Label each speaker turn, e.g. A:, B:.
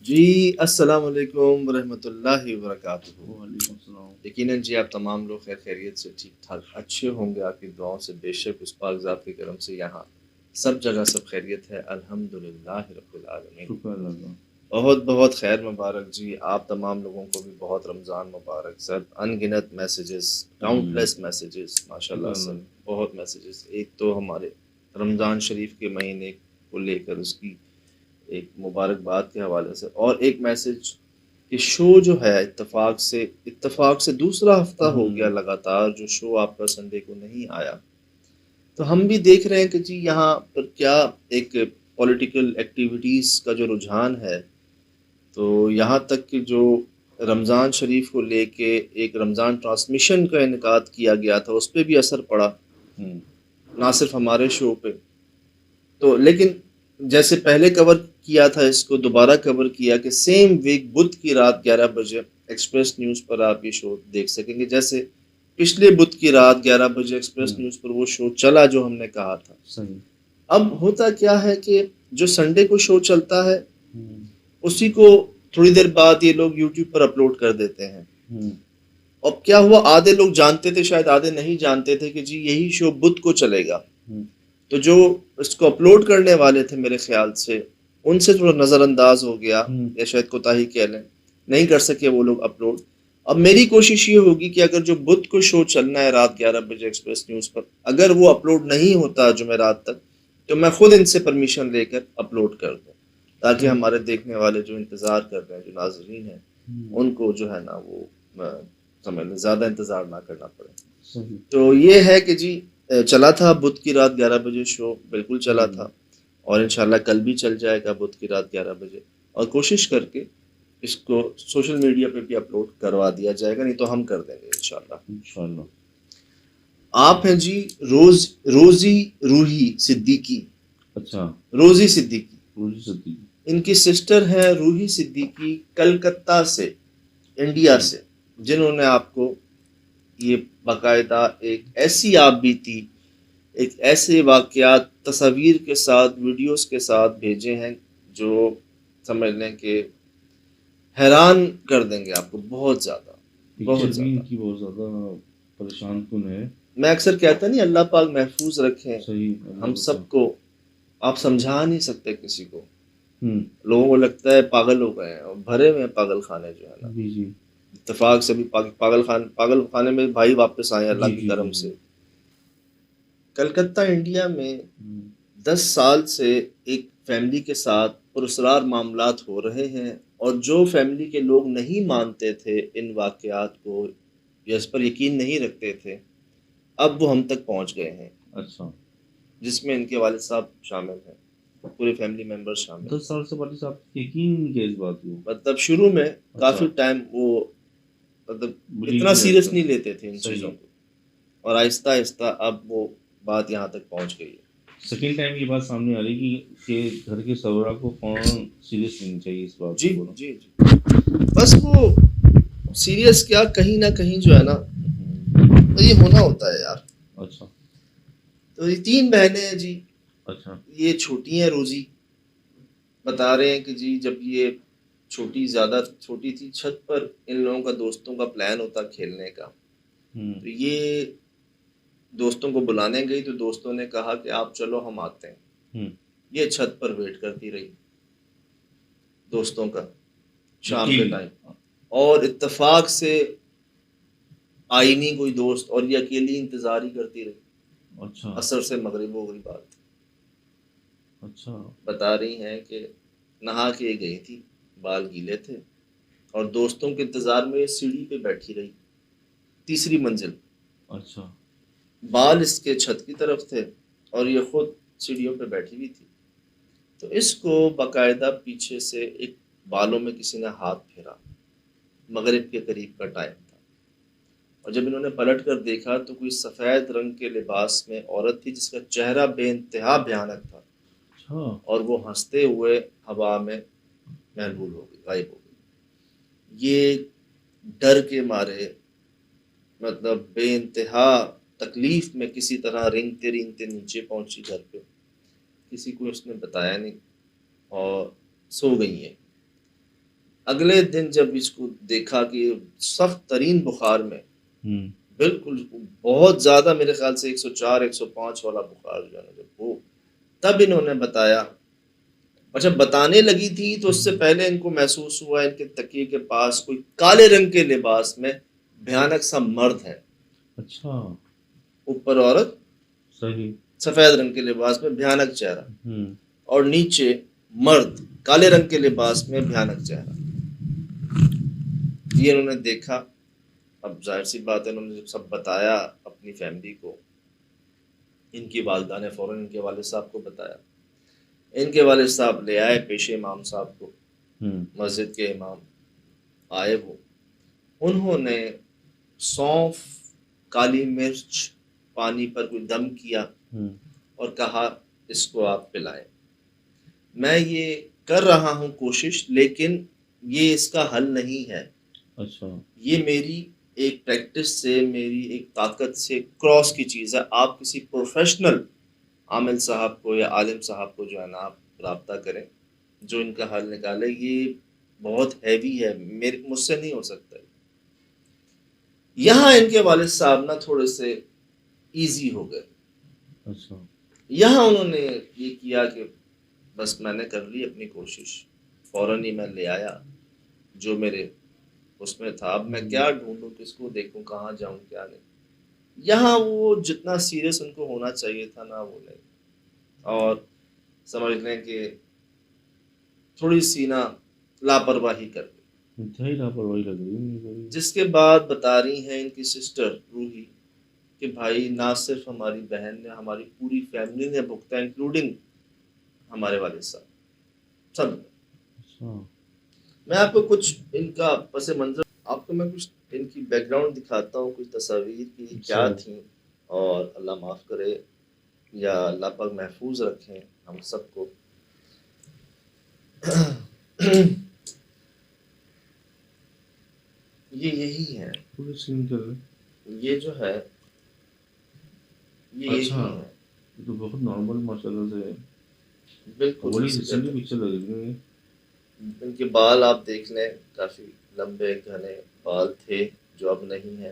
A: جی السلام علیکم ورحمۃ اللہ وبرکاتہ۔
B: وعلیکم السلام۔
A: یقیناً جی آپ تمام لوگ خیر خیریت سے ٹھیک ٹھاک اچھے ہوں گے، آپ کی دعاؤں سے بے شک اس پاک ذات کے کرم سے یہاں سب جگہ سب خیریت ہے، الحمدللہ رب العالمین۔
B: شکر اللہ۔
A: بہت بہت خیر مبارک جی، آپ تمام لوگوں کو بھی بہت رمضان مبارک سر، ان گنت میسیجز، کاؤنٹ لیس میسیجز، ماشاء
B: شکر
A: اللہ
B: اللہ
A: سر،
B: کا۔
A: بہت میسیجز۔ ایک تو ہمارے رمضان شریف کے مہینے کو لے کر اس کی ایک مبارکباد کے حوالے سے، اور ایک میسج کہ شو جو ہے اتفاق سے دوسرا ہفتہ ہو گیا لگاتار جو شو آپ کا سنڈے کو نہیں آیا، تو ہم بھی دیکھ رہے ہیں کہ جی یہاں پر کیا ایک پولیٹیکل ایکٹیویٹیز کا جو رجحان ہے، تو یہاں تک کہ جو رمضان شریف کو لے کے ایک رمضان ٹرانسمیشن کا انعقاد کیا گیا تھا اس پہ بھی اثر پڑا، نہ صرف ہمارے شو پہ تو، لیکن جیسے پہلے کور کیا تھا اس کو دوبارہ کور کیا کہ سیم ویک بدھ کی رات 11 بجے ایکسپریس نیوز پر آپ یہ شو دیکھ سکیں گے، جیسے پچھلے بدھ کی رات 11 بجے ایکسپریس نیوز پر وہ شو چلا جو ہم نے کہا تھا۔
B: صحیح۔
A: اب ہوتا کیا ہے کہ جو سنڈے کو شو چلتا ہے اسی کو تھوڑی دیر بعد یہ لوگ یوٹیوب پر اپلوڈ کر دیتے ہیں۔ اب کیا ہوا، آدھے لوگ جانتے تھے شاید آدھے نہیں جانتے تھے کہ جی یہی شو بدھ کو چلے گا، تو جو اس کو اپلوڈ کرنے والے تھے میرے خیال سے ان سے تھوڑا نظر انداز ہو گیا، یا شاید کوتاہی کہہ لیں، نہیں کر سکے وہ لوگ اپلوڈ۔ اب میری کوشش یہ ہوگی کہ اگر جو بدھ کو شو چلنا ہے رات 11 بجے ایکسپریس نیوز پر، اگر وہ اپلوڈ نہیں ہوتا جمعرات تک، تو میں خود ان سے پرمیشن لے کر اپلوڈ کر دوں، تاکہ ہمارے دیکھنے والے جو انتظار کر رہے ہیں، جو ناظرین ہیں، ان کو جو ہے نا وہ سمجھ لیں زیادہ انتظار نہ کرنا پڑے۔ تو یہ ہے کہ جی چلا تھا بدھ کی رات 11 بجے شو، بالکل چلا تھا، اور انشاءاللہ کل بھی چل جائے گا بدھ کی رات 11 بجے، اور کوشش کر کے اس کو سوشل میڈیا پہ بھی اپلوڈ کروا دیا جائے گا، نہیں تو ہم کر دیں گے انشاءاللہ۔ آپ ہیں جی روزی روحی صدیقی۔
B: اچھا۔
A: روزی صدیقی
B: روزی صدیقی
A: ان کی سسٹر ہے، روحی صدیقی، کلکتہ سے، انڈیا سے، جنہوں نے آپ کو یہ باقاعدہ ایک ایسی آپ بیتی، ایک ایسے واقعات تصاویر کے ساتھ ویڈیوز کے ساتھ بھیجے ہیں جو سمجھ لیں کہ حیران کر دیں گے آپ کو، بہت زیادہ بہت
B: بھی ان
A: زیادہ۔
B: کی بہت زیادہ پریشان کن ہے۔
A: میں اکثر کہتا نہیں اللہ پاک محفوظ رکھیں
B: صحیح۔
A: ہم سب کو، آپ سمجھا نہیں سکتے کسی کو، لوگوں کو لگتا ہے پاگل ہو گئے ہیں، اور بھرے ہوئے پاگل خانے جو ہے نا،
B: جی
A: اتفاق سے بھی پاگل خانے میں بھائی واپس آئے اللہ کی کرم سے۔ کلکتہ انڈیا میں 10 سال سے ایک فیملی کے ساتھ پراسرار معاملات ہو رہے ہیں، اور جو فیملی کے لوگ نہیں مانتے تھے ان واقعات کو یا اس پر یقین نہیں رکھتے تھے، اب وہ ہم تک پہنچ گئے ہیں۔
B: اچھا۔
A: جس میں ان کے والد صاحب شامل ہیں، پورے فیملی ممبر شامل ہیں۔
B: 10 سال سے والد صاحب یقین نہیں کیا اس بات کو؟
A: مطلب شروع میں کافی ٹائم وہ مطلب اتنا سیریس نہیں لیتے تھے ان چیزوں کو، اور آہستہ آہستہ اب وہ بات یہاں تک پہنچ گئی ہے۔
B: سیکنڈ ٹائم یہ بات سامنے آ رہی کہ گھر کے سربراہ کو فوراً سیریس لینی چاہیے اس بات
A: جی
B: کو۔
A: جی جی، بس وہ سیریس کیا، کہیں نہ کہیں جو ہے نا تو یہ ہونا ہوتا ہے یار۔
B: اچھا۔
A: تو یہ 3 بہنیں ہیں جی۔
B: اچھا۔
A: یہ چھوٹی ہیں، روزی بتا رہے ہیں کہ جی جب یہ زیادہ چھوٹی تھی، چھت پر ان لوگوں کا دوستوں کا پلان ہوتا کھیلنے کا، تو یہ دوستوں کو بلانے گئی تو دوستوں نے کہا کہ آپ چلو ہم آتے ہیں، یہ چھت پر ویٹ کرتی رہی دوستوں کا شام کے ٹائم، اور اتفاق سے آئی نہیں کوئی دوست، اور یہ اکیلی انتظار ہی کرتی رہی۔
B: اچھا۔
A: عصر سے مغرب ہو گئی بات۔
B: اچھا۔
A: بتا رہی ہیں کہ نہا کے گئی تھی، بال گیلے تھے، اور دوستوں کے انتظار میں یہ سیڑھی پہ بیٹھی رہی، 3ری منزل۔
B: اچھا۔
A: بال اس کے چھت کی طرف تھے اور یہ خود سیڑھیوں پہ بیٹھی ہوئی تھی، تو اس کو باقاعدہ پیچھے سے ایک بالوں میں کسی نے ہاتھ پھیرا، مغرب کے قریب کا ٹائم تھا، اور جب انہوں نے پلٹ کر دیکھا تو کوئی سفید رنگ کے لباس میں عورت تھی جس کا چہرہ بے انتہا بھیانک تھا، اور وہ ہنستے ہوئے ہوا میں محلول ہو گئی، غائب ہو گئی۔ یہ ڈر کے مارے، مطلب بے انتہا تکلیف میں کسی طرح رینگتے رینگتے نیچے پہنچی گھر پہ، کسی کو اس نے بتایا نہیں، اور سو گئی ہیں۔ اگلے دن جب اس کو دیکھا کہ سخت ترین بخار میں، بالکل بہت زیادہ، میرے خیال سے 104 105 والا بخار جو ہے نا، جب وہ، تب انہوں نے بتایا. اچھا بتانے لگی تھی تو اس سے پہلے ان کو محسوس ہوا ان کے تکیے کے پاس کوئی کالے رنگ کے لباس میں بھیانک سا مرد ہے.
B: اچھا،
A: اوپر عورت،
B: صحیح،
A: سفید رنگ کے لباس میں بھیانک چہرہ، اور نیچے مرد کالے رنگ کے لباس میں بھیانک چہرہ. یہ انہوں نے دیکھا. اب ظاہر سی بات ہے، انہوں نے جب سب بتایا اپنی فیملی کو، ان کی والدہ نے فوراً ان کے والد صاحب کو بتایا. ان کے والد صاحب لے آئے پیش امام صاحب کو، مسجد کے امام آئے. وہ انہوں نے سونف، کالی مرچ پانی پر کوئی دم کیا اور کہا اس کو آپ پلائیں. میں یہ کر رہا ہوں کوشش، لیکن یہ اس کا حل نہیں ہے.
B: اچھا، یہ
A: میری ایک پریکٹس سے، میری ایک طاقت سے کراس کی چیز ہے. آپ کسی پروفیشنل عامل صاحب کو یا عالم صاحب کو جو ہے نا آپ رابطہ کریں جو ان کا حل نکالے. یہ بہت ہیوی ہے، مجھ سے نہیں ہو سکتا. یہاں ان کے والد صاحب نا تھوڑے سے ایزی ہو گئے.
B: اچھا،
A: یہاں انہوں نے یہ کیا کہ بس میں نے کر لی اپنی کوشش، فوراً ہی میں لے آیا جو میرے اس میں تھا. اب میں کیا ڈھونڈوں، کس کو دیکھوں، کہاں جاؤں، کیا نہیں. یہاں وہ جتنا سیریس ان کو ہونا چاہیے تھا نا، وہ نہیں. اور سمجھ لیں کہ تھوڑی سی نا لاپرواہی کر گئی.
B: انتہائی لاپرواہی لگ رہی ہے مجھے.
A: جس کے بعد بتا رہی ہیں ان کی سسٹر روحی کہ بھائی نہ صرف ہماری بہن نے، ہماری پوری فیملی نے بھگتا، انکلوڈنگ ہمارے والد صاحب، سب. میں آپ کو کچھ ان کا پس منظر، آپ کو میں کچھ ان کی بیک گراؤنڈ دکھاتا ہوں، کچھ تصاویر کی کیا تھیں. اور اللہ معاف کرے یا اللہ پاک محفوظ رکھیں ہم سب کو. یہ یہی ہے،
B: پورے سین کر رہے.
A: یہ جو ہے یہ یہی ہے.
B: یہ تو بہت نارمل ماشاءاللہ سے ہے.
A: بالکل
B: بڑی ریسنٹلی پکچر لگ رہی ہے.
A: ان کے بال آپ دیکھ لیں، کافی لمبے گھنے بال تھے جو اب نہیں ہیں.